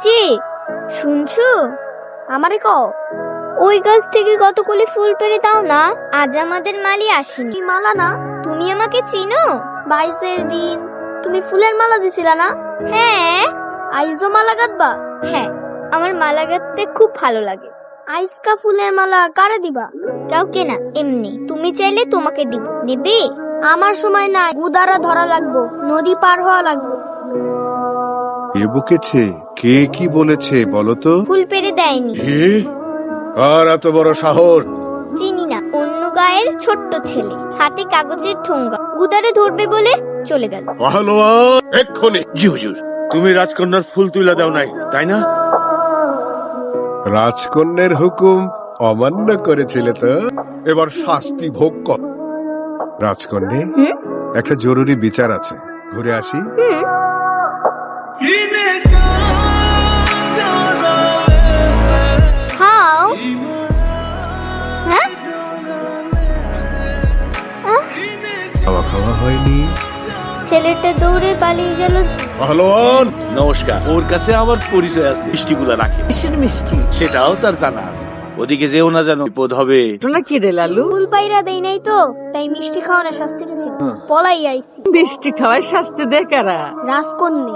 জি, শুনছো? আমারে কও, ওই গাছ থেকে কতগুলি ফুল পেড়ে দাও না, আজ আমাদের মালি আসেনি। মালা না, তুমি আমাকে চিনো? 22-এর দিন তুমি ফুলের মালা দিছিলা না? হ্যাঁ। আইজো মালা গাঁথবা? হ্যাঁ, আমার মালা গাঁথতে খুব ভালো লাগে। আইসকা ফুলের মালা কারে দিবা? কাউকে না, এমনি। তুমি চাইলে তোমাকে দিব। নেবে? আমার সময় নাই, গুদারা ধরা লাগবো, নদী পার হওয়া লাগবো। কে বকেছে? কে কি বলেছে বলো তো? ফুল পেড়ে দেয়নি। কার এত বড় সাহস? চিনি না, অন্য গায়ের ছোট্ট ছেলে, হাতে কাগজের ঠোঙ্গা, গুদারে ধরবে বলে চলে গেল। পাহলোয়ান, এক্ষুনি। জি হুজুর, তুমি রাজকন্যার ফুল তুলে দাও নাই, তাই না? রাজকন্যের হুকুম অমান্য করেছিলে তো, এবার শাস্তি ভোগ কর। রাজকন্যে, একটা জরুরি বিচার আছে, ঘুরে আসি। হাও? হ্যাঁ? খাওয়া খাওয়া হয়নি। ছেলেটা দৌড়ে পালিয়ে গেল। পাহলোয়ান, নমস্কার। ওর কাছে আমার পরিচয় আছে, মিষ্টিগুলা রাখে। কিসের মিষ্টি? সেটাও তার জানা আছে। ওদিকে যেও না, যেন বিপদ হবে। ঘটনা কি রে লালু? ফুল পাইরা দেই নাই তো, তাই মিষ্টি খাওয়ানোর শাস্তিটা ছিল। পলাই আইছি। মিষ্টি খাওয়ায় শাস্তি দেয় কারা? রাজকন্যা।